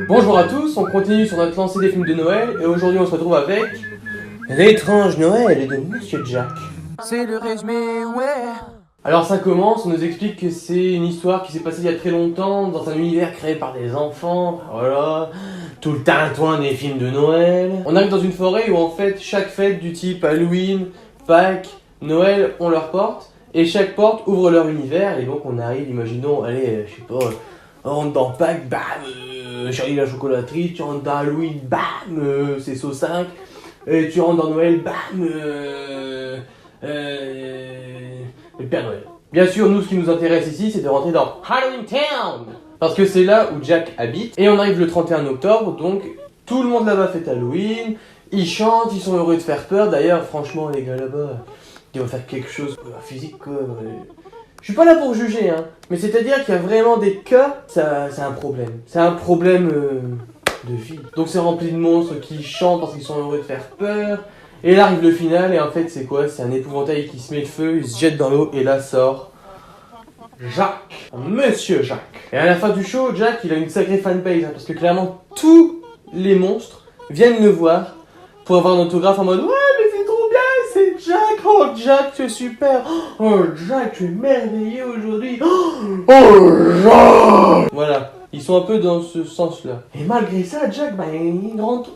Bonjour à tous, on continue sur notre lancée des films de Noël et aujourd'hui on se retrouve avec L'étrange Noël de Monsieur Jack. C'est le résumé, ouais. Alors ça commence, on nous explique que c'est une histoire qui s'est passée il y a très longtemps dans un univers créé par des enfants, voilà, tout le tintouin des films de Noël. On arrive dans une forêt où en fait chaque fête du type Halloween, Pâques, Noël ont leur porte et chaque porte ouvre leur univers et donc on arrive, imaginons, allez, je sais pas, on rentre dans Pâques, bam, Charlie la chocolaterie, tu rentres dans Halloween, bam, c'est Saut 5, et tu rentres dans Noël, bam, le Père Noël. Bien sûr, nous, ce qui nous intéresse ici, c'est de rentrer dans Halloween Town, parce que c'est là où Jack habite, et on arrive le 31 octobre, donc tout le monde là-bas fête Halloween, ils chantent, ils sont heureux de faire peur, d'ailleurs, franchement, les gars là-bas, ils vont faire quelque chose physique, quoi. Je suis pas là pour juger, hein, mais c'est-à-dire qu'il y a vraiment des cas, c'est un problème. C'est un problème de vie. Donc c'est rempli de monstres qui chantent parce qu'ils sont heureux de faire peur. Et là arrive le final, et en fait c'est quoi? C'est un épouvantail qui se met le feu, il se jette dans l'eau, et là sort Jack, Monsieur Jack. Et à la fin du show, Jack il a une sacrée fanbase, hein, parce que clairement tous les monstres viennent le voir pour avoir un autographe en mode ouais mais c'est trop bien, c'est Jack, oh Jack tu es super, oh Jack tu es merveilleux aujourd'hui, oh Jack. Voilà, ils sont un peu dans ce sens là. Et malgré ça Jack bah, il rentre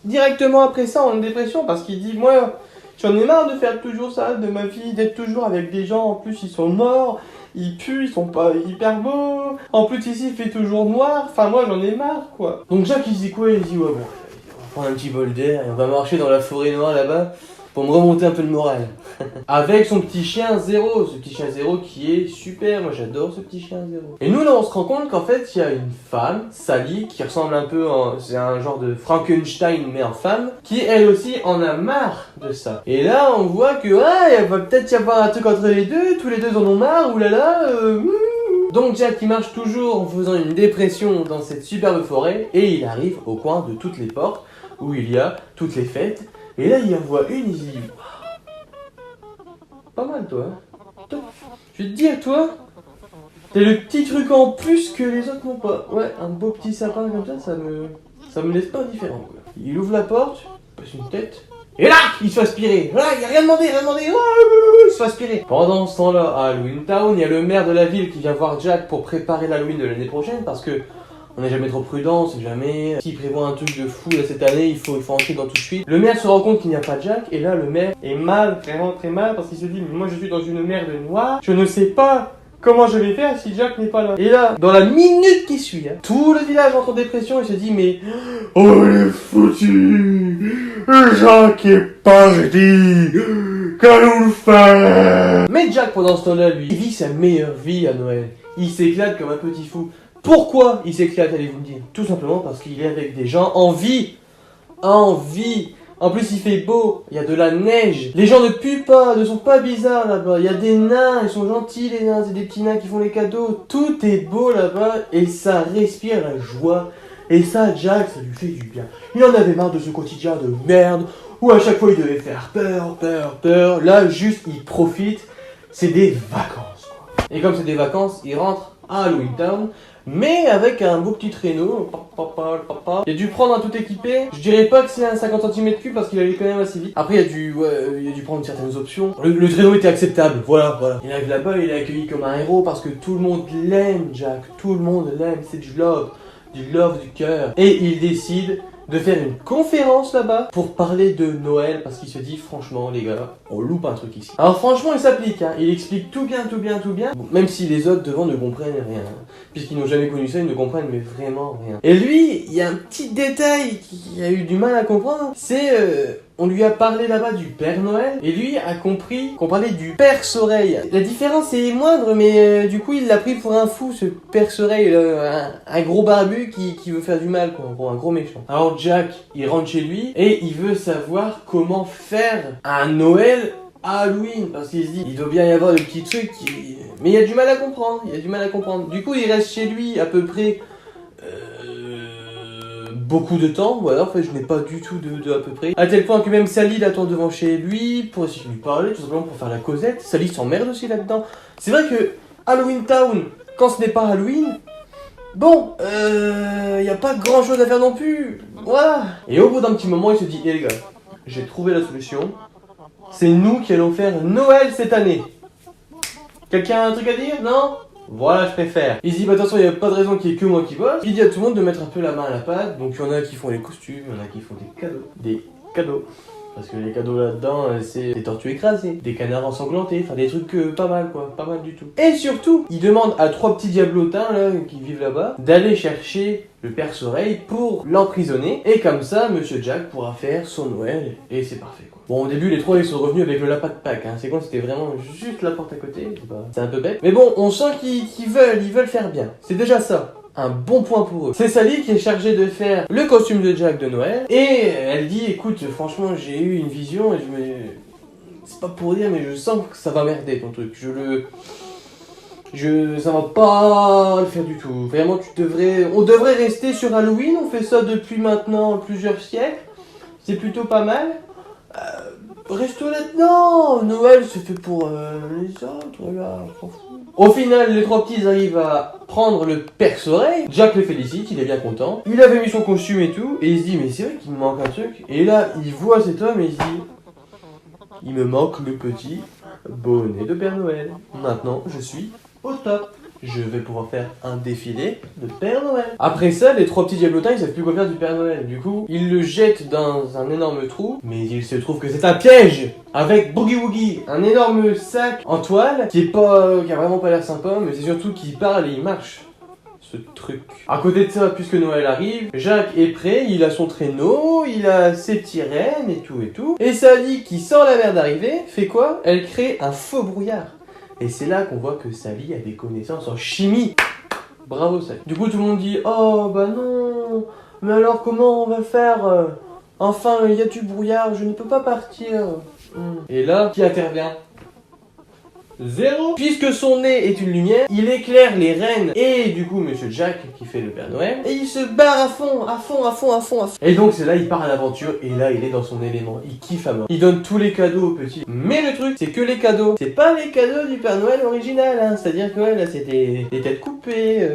directement après ça en dépression parce qu'il dit moi j'en ai marre de faire toujours ça de ma vie, d'être toujours avec des gens, en plus ils sont morts, ils puent, ils sont pas hyper beaux, en plus ici il fait toujours noir, enfin moi j'en ai marre quoi. Donc Jack il dit quoi? Il dit ouais bon, on va prendre un petit bol d'air et on va marcher dans la forêt noire là-bas pour me remonter un peu le moral. Avec son petit chien Zéro, ce petit chien Zéro qui est super, moi j'adore ce petit chien Zéro. Et nous là on se rend compte qu'en fait il y a une femme, Sally, qui ressemble un peu, c'est un genre de Frankenstein mais en femme, qui elle aussi en a marre de ça. Et là on voit que ouais, il va peut-être y avoir un truc entre les deux, tous les deux en ont marre, oulala. Donc Jack il marche toujours en faisant une dépression dans cette superbe forêt et il arrive au coin de toutes les portes où il y a toutes les fêtes. Et là il en voit une, il dit pas mal toi, hein. Je vais te dire toi, t'as le petit truc en plus que les autres n'ont pas. Ouais, un beau petit sapin comme ça me laisse pas indifférent quoi. Il ouvre la porte, il passe une tête, et là il se fait aspirer. Voilà, il a rien demandé, il se fait aspirer. Pendant ce temps-là, à Halloween Town, il y a le maire de la ville qui vient voir Jack pour préparer l'Halloween de l'année prochaine parce que on n'est jamais trop prudent, on sait jamais. S'il prévoit un truc de fou là cette année, il faut entrer dans tout de suite. Le maire se rend compte qu'il n'y a pas de Jack, et là le maire est mal, vraiment très mal, parce qu'il se dit mais moi je suis dans une merde noire, je ne sais pas comment je vais faire si Jack n'est pas là. Et là, dans la minute qui suit, hein, tout le village entre en dépression et se dit mais oh il est foutu, Jack est parti, qu'allons-nous faire? Mais Jack pendant ce temps-là lui, il vit sa meilleure vie à Noël. Il s'éclate comme un petit fou. Pourquoi il s'éclate, allez-vous me dire? Tout simplement parce qu'il est avec des gens en vie. En vie. En plus il fait beau, il y a de la neige. Les gens ne puent pas, ne sont pas bizarres là-bas. Il y a des nains, ils sont gentils les nains, c'est des petits nains qui font les cadeaux. Tout est beau là-bas et ça respire la joie. Et ça, Jack, ça lui fait du bien. Il en avait marre de ce quotidien de merde où à chaque fois il devait faire peur. Là, juste, il profite. C'est des vacances, quoi. Et comme c'est des vacances, il rentre à Halloween Town, mais avec un beau petit traîneau. Il a dû prendre un tout équipé. Je dirais pas que c'est un 50 cm3 parce qu'il allait quand même assez vite. Après il a dû prendre certaines options. Le traîneau était acceptable, voilà. Il arrive là-bas, il est accueilli comme un héros parce que tout le monde l'aime, Jack. Tout le monde l'aime, c'est du love du cœur. Et il décide de faire une conférence là-bas pour parler de Noël parce qu'il se dit franchement les gars, on loupe un truc ici. Alors franchement il s'applique, hein. Il explique tout bien. Bon, même si les autres devant ne comprennent rien, hein. Puisqu'ils n'ont jamais connu ça, ils ne comprennent mais vraiment rien. Et lui, il y a un petit détail qu'il a eu du mal à comprendre, c'est on lui a parlé là-bas du Père Noël, et lui a compris qu'on parlait du Père Soleil. La différence est moindre, mais du coup il l'a pris pour un fou, ce Père Soleil, un gros barbu qui veut faire du mal, quoi, pour un gros méchant. Alors Jack, il rentre chez lui, et il veut savoir comment faire un Noël à Halloween, parce qu'il se dit, il doit bien y avoir des petits trucs mais il y a du mal à comprendre, Du coup il reste chez lui à peu près beaucoup de temps, voilà, en fait je n'ai pas du tout de à peu près. À tel point que même Sally l'attend devant chez lui pour essayer de lui parler, tout simplement pour faire la causette. Sally s'emmerde aussi là-dedans. C'est vrai que Halloween Town, quand ce n'est pas Halloween, bon, y a pas grand chose à faire non plus, voilà. Et au bout d'un petit moment il se dit, les gars, j'ai trouvé la solution, c'est nous qui allons faire Noël cette année. Quelqu'un a un truc à dire? Non? Voilà, je préfère. Il se dit, bah de toute façon, il n'y a pas de raison qu'il y ait que moi qui bosse. Il dit à tout le monde de mettre un peu la main à la pâte. Donc, il y en a qui font les costumes, il y en a qui font des cadeaux. Des cadeaux. Parce que les cadeaux là-dedans, c'est des tortues écrasées, des canards ensanglantés, enfin des trucs pas mal quoi, pas mal du tout. Et surtout, il demande à 3 petits diablotins là, qui vivent là-bas, d'aller chercher le Père Soleil pour l'emprisonner. Et comme ça, Monsieur Jack pourra faire son Noël, et c'est parfait quoi. Bon, au début, les 3 ils sont revenus avec le lapin de Pâques, hein. C'est con, c'était vraiment juste la porte à côté, c'est un peu bête. Mais bon, on sent qu'ils veulent faire bien, c'est déjà ça. Un bon point pour eux. C'est Sally qui est chargée de faire le costume de Jack de Noël. Et elle dit, écoute, franchement, j'ai eu une vision et c'est pas pour dire, mais je sens que ça va merder ton truc. Ça va pas le faire du tout. Vraiment, on devrait rester sur Halloween. On fait ça depuis maintenant plusieurs siècles. C'est plutôt pas mal. Restons là-dedans. Noël, c'est fait pour les autres, regarde, on s'en fout. Au final, les 3 petits arrivent à prendre le Père Soleil. Jack le félicite, il est bien content. Il avait mis son costume et tout, et il se dit, mais c'est vrai qu'il me manque un truc. Et là, il voit cet homme et il se dit, il me manque le petit bonnet de Père Noël. Maintenant, je suis au top. Je vais pouvoir faire un défilé de Père Noël. Après ça, les 3 petits diablotins, ils savent plus quoi faire du Père Noël. Du coup, ils le jettent dans un énorme trou. Mais il se trouve que c'est un piège avec Boogie Woogie, un énorme sac en toile qui a vraiment pas l'air sympa, mais c'est surtout qu'il parle et il marche. Ce truc. À côté de ça, puisque Noël arrive, Jacques est prêt, il a son traîneau, il a ses petits rennes et tout. Et Sally, qui sent la merde arriver, fait quoi? Elle crée un faux brouillard. Et c'est là qu'on voit que Sally a des connaissances en chimie. Bravo Sally. Du coup tout le monde dit, oh bah non, mais alors comment on va faire? Enfin il y a du brouillard, je ne peux pas partir. Et là, qui intervient? Zéro. Puisque son nez est une lumière, il éclaire les rennes et du coup Monsieur Jack qui fait le Père Noël. Et il se barre à fond. Et donc c'est là il part à l'aventure et là il est dans son élément, il kiffe à mort. Il donne tous les cadeaux aux petits. Mais le truc c'est que les cadeaux, c'est pas les cadeaux du Père Noël original, hein. C'est-à-dire que ouais, là c'est des têtes coupées,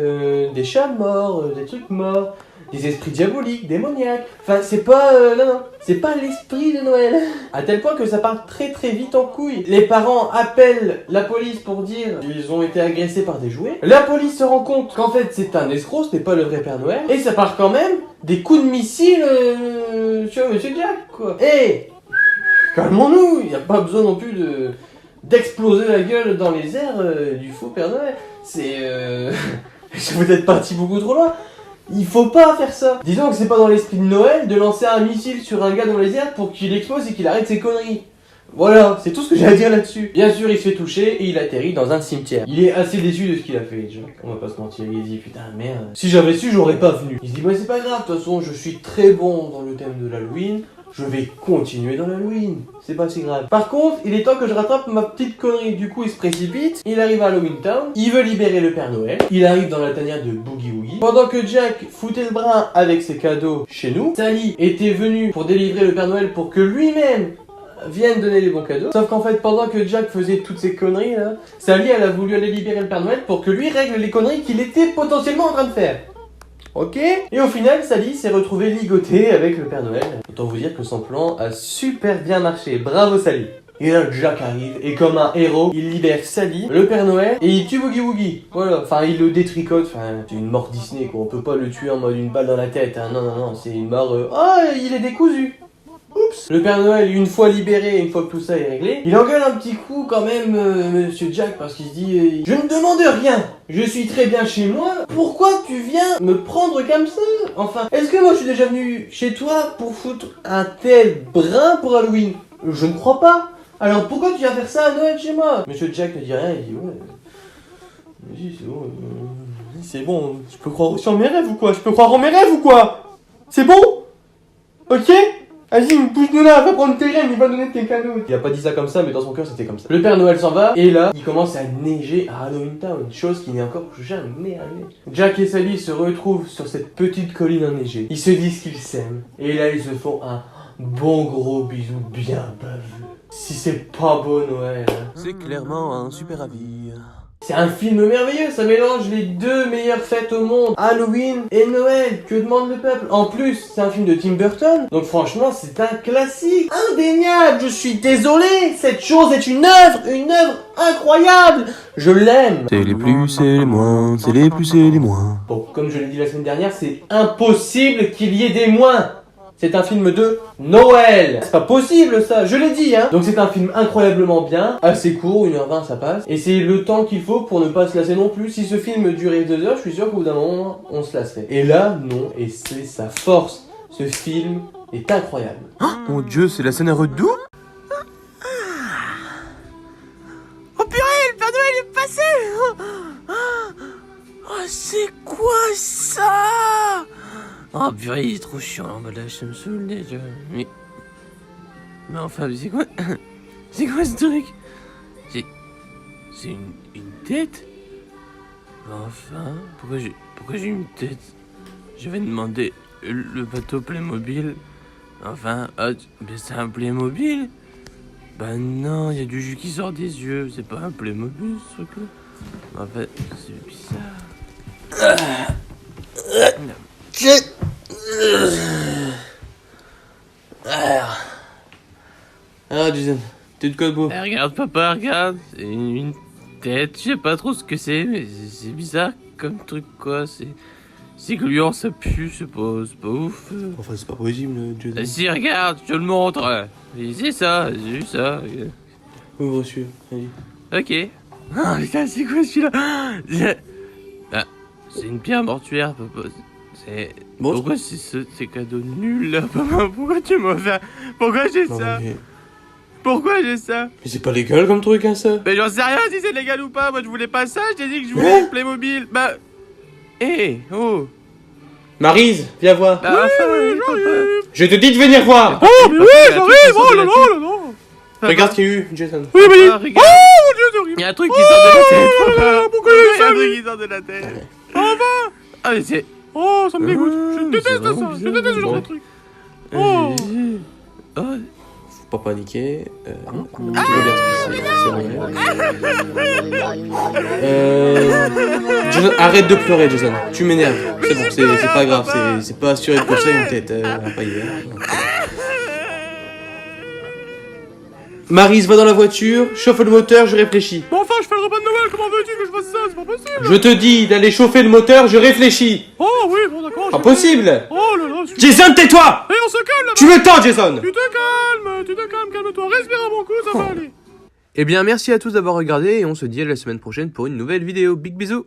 des chats morts, des trucs morts. Des esprits diaboliques, démoniaques. Enfin, c'est pas... non, c'est pas l'esprit de Noël. À tel point que ça part très très vite en couille. Les parents appellent la police pour dire qu'ils ont été agressés par des jouets. La police se rend compte qu'en fait c'est un escroc, ce n'est pas le vrai Père Noël. Et ça part quand même des coups de missile sur Monsieur Jack, quoi. Et calmons-nous, il n'y a pas besoin non plus d'exploser la gueule dans les airs du faux Père Noël. C'est... J'ai peut-être parti beaucoup trop loin. Il faut pas faire ça. Disons que c'est pas dans l'esprit de Noël de lancer un missile sur un gars dans les airs pour qu'il explose et qu'il arrête ses conneries. Voilà, c'est tout ce que j'ai à dire là-dessus. Bien sûr, il se fait toucher et il atterrit dans un cimetière. Il est assez déçu de ce qu'il a fait, Jack. On va pas se mentir, il dit putain merde. Si j'avais su, j'aurais pas venu. Il se dit bah c'est pas grave, de toute façon, je suis très bon dans le thème de l'Halloween. Je vais continuer dans l'Halloween, c'est pas si grave. Par contre, il est temps que je rattrape ma petite connerie. Du coup, il se précipite, il arrive à Halloween Town, il veut libérer le Père Noël, il arrive dans la tanière de Boogie Woogie. Pendant que Jack foutait le brin avec ses cadeaux chez nous, Sally était venue pour délivrer le Père Noël pour que lui-même vienne donner les bons cadeaux. Sauf qu'en fait, pendant que Jack faisait toutes ces conneries là, Sally elle a voulu aller libérer le Père Noël pour que lui règle les conneries qu'il était potentiellement en train de faire. Ok. Et au final, Sally s'est retrouvée ligotée avec le Père Noël. Autant vous dire que son plan a super bien marché. Bravo Sally. Et là, Jack arrive et comme un héros, il libère Sally, le Père Noël, et il tue Boogie Woogie. Voilà. Enfin, il le détricote. Enfin, c'est une mort Disney quoi. On peut pas le tuer en mode une balle dans la tête. Hein. Non. C'est une mort. Il est décousu. Oups. Le Père Noël, une fois libéré, une fois que tout ça est réglé, il engueule un petit coup quand même Monsieur Jack parce qu'il se dit je ne demande rien, je suis très bien chez moi, pourquoi tu viens me prendre comme ça? Enfin, est-ce que moi je suis déjà venu chez toi pour foutre un tel brin pour Halloween? Je ne crois pas. Alors pourquoi tu viens faire ça à Noël chez moi? Monsieur Jack ne dit rien, il dit ouais, vas-y c'est bon, je peux croire aussi en mes rêves ou quoi? Je peux croire en mes rêves ou quoi? C'est bon? Ok? Vas-y, pousse-nous là, va prendre tes rênes, il va donner tes cadeaux. Il a pas dit ça comme ça, mais dans son cœur c'était comme ça. Le Père Noël s'en va, et là, il commence à neiger à Halloween Town, chose qui n'est encore jamais arrivée. Jack et Sally se retrouvent sur cette petite colline enneigée. Ils se disent qu'ils s'aiment, et là ils se font un bon gros bisou bien baveux. Si c'est pas beau Noël. C'est clairement un super avis. C'est un film merveilleux, ça mélange les deux meilleures fêtes au monde, Halloween et Noël, que demande le peuple. En plus, c'est un film de Tim Burton, donc franchement, c'est un classique indéniable. Je suis désolé, cette chose est une œuvre incroyable. Je l'aime. C'est les plus, c'est les moins, c'est les plus, c'est les moins. Bon, comme je l'ai dit la semaine dernière, c'est impossible qu'il y ait des moins. C'est un film de Noël. C'est pas possible ça, je l'ai dit hein. Donc c'est un film incroyablement bien, assez court, 1h20 ça passe. Et c'est le temps qu'il faut pour ne pas se lasser non plus. Si ce film durait 2 heures, je suis sûr qu'au bout d'un moment, on se lasserait. Et là, non, et c'est sa force. Ce film est incroyable. Oh, mon Dieu, c'est la scène à Redoux. Oh purée, le Père Noël est passé. Oh, c'est quoi ça? Oh purée, il est trop chiant l'emballage, ça me saoule déjà. Mais enfin, c'est quoi? C'est quoi ce truc? C'est une tête? Enfin, pourquoi j'ai une tête? Je vais demander le bateau Playmobil. Enfin, mais c'est un Playmobil? Bah non, il y a du jus qui sort des yeux, c'est pas un Playmobil ce truc-là. En fait, c'est bizarre. Ah Jason, t'es de quoi de beau? Regarde papa, regarde, c'est une tête, je sais pas trop ce que c'est, mais c'est bizarre comme truc quoi, c'est gluant, ça pue, c'est pas ouf. Enfin c'est pas possible Jason. Si regarde, je te le montre, c'est ça, j'ai vu ça. Ouvre celui-là, allez. Ok. Ah putain, c'est quoi celui-là? Ah, c'est une pierre mortuaire papa. Bon, pourquoi c'est ces cadeaux nuls là papa? Pourquoi tu m'as fait? Pourquoi j'ai ça? Pourquoi j'ai ça? Mais c'est pas légal comme truc hein ça. Mais j'en sais rien si c'est légal ou pas, moi je voulais pas ça, je t'ai dit que je voulais une Playmobil. Bah... oh. Maryse, viens voir. Bah enfin, j'arrive. Je te dis de venir voir. Oh mais oui, j'arrive. Oh là là là là. Regarde ce qu'il y a eu Jason. Oui mais... Oh mon Dieu, c'est horrible. Il y a un truc qui sort de la tête. Pourquoi Il y a un truc qui sort de la tête. Ah mais c'est... Oh, ça me dégoûte. Je déteste ça. vraiment Je déteste ce genre Bon. de truc. Oh. Oh. Faut pas paniquer. Tout va bien se passer, c'est vrai. Jason, arrête de pleurer, Jason. Tu m'énerves. C'est bon, c'est pas grave. C'est pas assuré pour ça une tête. Pas hier. Maryse, va dans la voiture, chauffe le moteur, je réfléchis. Bon, enfin, je fais le repas de Noël. Comment veux-tu que je fasse ça? C'est pas possible. Je te dis d'aller chauffer le moteur, je réfléchis. Oh oui, bon d'accord. Pas possible. Oh là là. Jason, tais-toi. Et on se calme là-bas. Tu me tends, Jason. Tu te calmes, calme-toi. Respire à mon cou, ça va aller. Eh bien merci à tous d'avoir regardé et on se dit à la semaine prochaine pour une nouvelle vidéo. Big bisous.